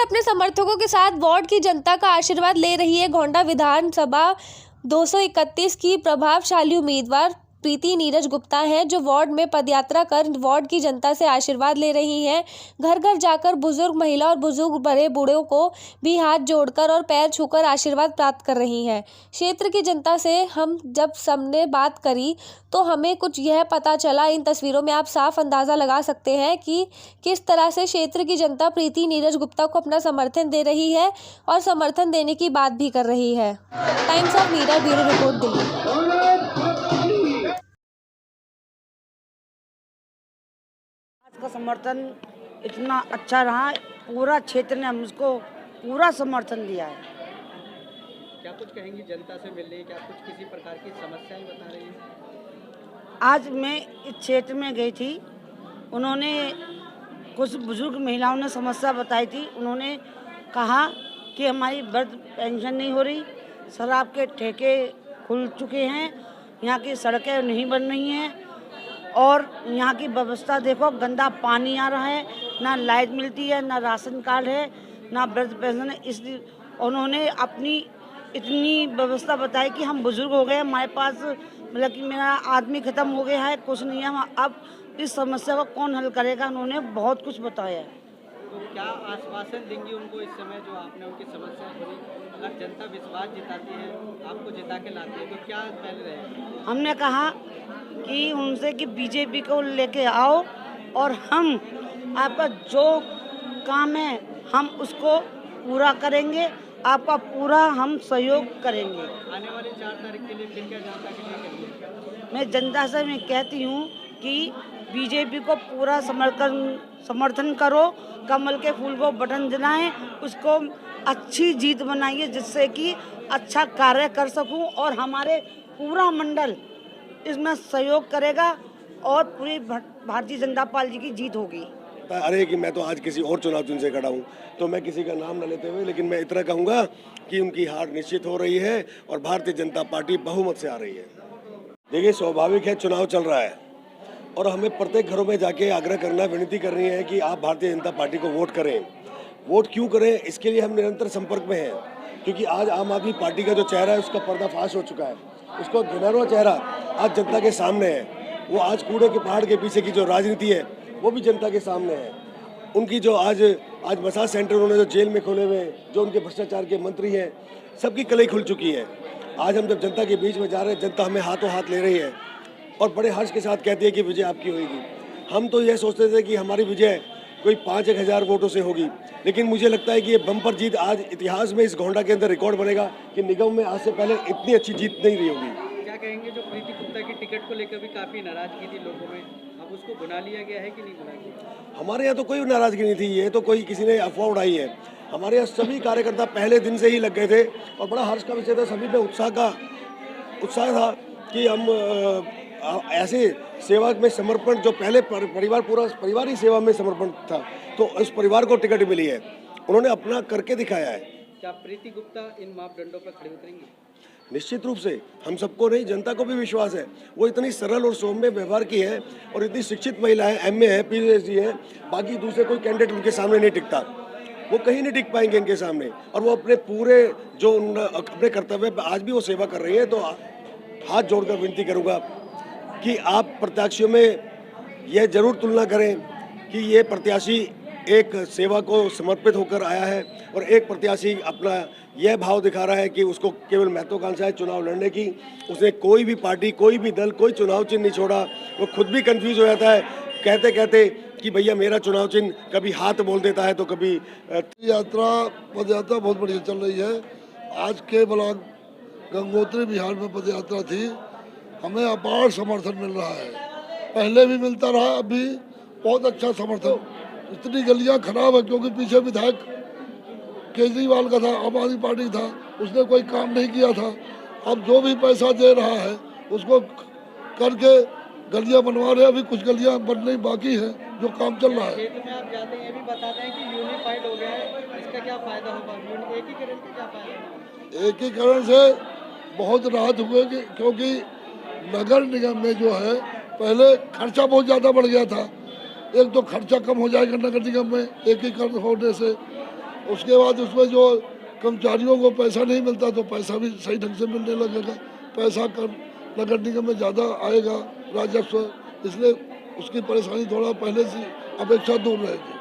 अपने समर्थकों के साथ वार्ड की जनता का आशीर्वाद ले रही है। गोंडा विधानसभा 231 की प्रभावशाली उम्मीदवार प्रीति नीरज गुप्ता हैं, जो वार्ड में पदयात्रा कर वार्ड की जनता से आशीर्वाद ले रही हैं। घर घर जाकर बुजुर्ग महिला और बुजुर्ग बड़े बूढ़ों को भी हाथ जोड़कर और पैर छूकर आशीर्वाद प्राप्त कर रही हैं। क्षेत्र की जनता से हम जब सबने बात करी तो हमें कुछ यह पता चला। इन तस्वीरों में आप साफ अंदाजा लगा सकते हैं कि किस तरह से क्षेत्र की जनता प्रीति नीरज गुप्ता को अपना समर्थन दे रही है और समर्थन देने की बात भी कर रही है। Times of media bureau report, Delhi. का समर्थन इतना अच्छा रहा, पूरा क्षेत्र ने हमको पूरा समर्थन दिया है। क्या कुछ कहेंगी जनता से मिल रही है? क्या कुछ किसी प्रकार की समस्याएं बता रही है? आज मैं इस क्षेत्र में गई थी, उन्होंने कुछ बुजुर्ग महिलाओं ने समस्या बताई थी। उन्होंने कहा कि हमारी वृद्ध पेंशन नहीं हो रही, शराब के ठेके खुल चुके हैं, यहाँ की सड़कें नहीं बन रही हैं और यहाँ की व्यवस्था देखो, गंदा पानी आ रहा है, ना लाइट मिलती है, ना राशन कार्ड है, ना वृद्ध पेंशन है। इसलिए उन्होंने अपनी इतनी व्यवस्था बताई कि हम बुजुर्ग हो गए, हमारे पास मतलब कि मेरा आदमी ख़त्म हो गया है, कुछ नहीं है, अब इस समस्या को कौन हल करेगा। उन्होंने बहुत कुछ बताया है। तो क्या आश्वासन देंगी उनको इस समय जो आपने उनकी समस्या सुनी? अगर जनता विश्वास जिताती है, आपको जिता के लाती है, तो क्या पहले रहेगा? हमने कहा कि उनसे कि बीजेपी को लेके आओ और हम आपका जो काम है हम उसको पूरा करेंगे, आपका पूरा हम सहयोग करेंगे। आने वाली 4 तारीख के लिए फिर क्या जनता के लिए करेंगे? मैं जनता से मैं कहती हूँ कि बीजेपी को पूरा समर्थन करो, कमल के फूल को बटन दिलाएं, उसको अच्छी जीत बनाइए जिससे कि अच्छा कार्य कर सकूं और हमारे पूरा मंडल इसमें सहयोग करेगा और पूरी भारतीय जनता पार्टी की जीत होगी। अरे कि मैं तो आज किसी और चुनाव चिन्ह से खड़ा हूँ, तो मैं किसी का नाम न लेते हुए, लेकिन मैं इतना कहूँगा कि उनकी हार निश्चित हो रही है और भारतीय जनता पार्टी बहुमत से आ रही है। देखिए, स्वाभाविक है, चुनाव चल रहा है और हमें प्रत्येक घरों में जाके आग्रह करना, विनती करनी है कि आप भारतीय जनता पार्टी को वोट करें। वोट क्यों करें, इसके लिए हम निरंतर संपर्क में हैं, क्योंकि आज आम आदमी पार्टी का जो चेहरा है उसका पर्दाफाश हो चुका है। उसको गिनहरा चेहरा आज जनता के सामने है। वो आज कूड़े के पहाड़ के पीछे की जो राजनीति है वो भी जनता के सामने है। उनकी जो आज मसाज सेंटर उन्होंने जो जेल में खोले हुए, जो उनके भ्रष्टाचार के मंत्री हैं, सबकी कलई खुल चुकी है। आज हम जब जनता के बीच में जा रहे हैं, जनता हमें हाथों हाथ ले रही है और बड़े हर्ष के साथ कहती है कि विजय आपकी होगी। हम तो यह सोचते थे कि हमारी विजय कोई 5-1 हज़ार वोटों से होगी, लेकिन मुझे लगता है कि ये बम्पर जीत आज इतिहास में इस गोंडा के अंदर रिकॉर्ड बनेगा कि निगम में आज से पहले इतनी अच्छी जीत नहीं रही होगी। क्या कहेंगे, जो प्रीति गुप्ता की टिकट को लेकर भी काफ़ी नाराजगी थी लोगों में, अब उसको बुला लिया गया है कि नहीं बुला लिया? हमारे यहाँ तो कोई नाराजगी नहीं थी, ये तो कोई किसी ने अफवाह उड़ाई है। हमारे यहाँ सभी कार्यकर्ता पहले दिन से ही लग गए थे और बड़ा हर्ष का विषय था, सभी में उत्साह था कि हम ऐसे सेवा में समर्पण, जो पहले परिवार पूरा परिवार ही सेवा में समर्पण था, तो उस परिवार को टिकट मिली है, उन्होंने अपना करके दिखाया है। क्या प्रीति गुप्ता इन मापदंडों पर खड़ी उतरेंगी? निश्चित रूप से, हम सबको नहीं, जनता को भी विश्वास है। वो इतनी सरल और सौम्य व्यवहार की है और इतनी शिक्षित महिला है, MA है, PhD है, बाकी दूसरे कोई कैंडिडेट उनके सामने नहीं टिकता, वो कहीं नहीं टिक पाएंगे इनके सामने। और वो अपने पूरे जो अपने कर्तव्य आज भी वो सेवा कर रही है। तो हाथ जोड़कर विनती करूँगा कि आप प्रत्याशियों में यह जरूर तुलना करें कि ये प्रत्याशी एक सेवा को समर्पित होकर आया है और एक प्रत्याशी अपना यह भाव दिखा रहा है कि उसको केवल महत्वाकांक्षा है चुनाव लड़ने की। उसने कोई भी पार्टी, कोई भी दल, कोई चुनाव चिन्ह नहीं छोड़ा। वो खुद भी कंफ्यूज हो जाता है कहते कहते कि भैया मेरा चुनाव चिन्ह, कभी हाथ बोल देता है तो कभी पद यात्रा बहुत बढ़िया चल रही है। आज के ब्लॉक गंगोत्री बिहार में पद यात्रा थी, हमें अपार समर्थन मिल रहा है, पहले भी मिलता रहा, अभी बहुत अच्छा समर्थन। इतनी गलियां खराब है क्योंकि पीछे विधायक केजरीवाल का था, आम आदमी पार्टी था, उसने कोई काम नहीं किया था। अब जो भी पैसा दे रहा है उसको करके गलियां बनवा रहे हैं। अभी कुछ गलियां बनने बाकी है, जो काम चल रहा है। क्षेत्र में आप जाते हैं, ये भी बताते हैं कि यूनिफाइड हो गया है, इसका क्या फायदा होगा? एकीकरण का क्या फायदा? एकीकरण से बहुत राहत हुए क्योंकि नगर निगम में जो है पहले खर्चा बहुत ज़्यादा बढ़ गया था। एक तो खर्चा कम हो जाएगा नगर निगम में एकीकरण होने से, उसके बाद उसमें जो कर्मचारियों को पैसा नहीं मिलता तो पैसा भी सही ढंग से मिलने लगेगा, पैसा कर नगर निगम में ज़्यादा आएगा राजस्व, इसलिए उसकी परेशानी थोड़ा पहले से अपेक्षा दूर रहेगी।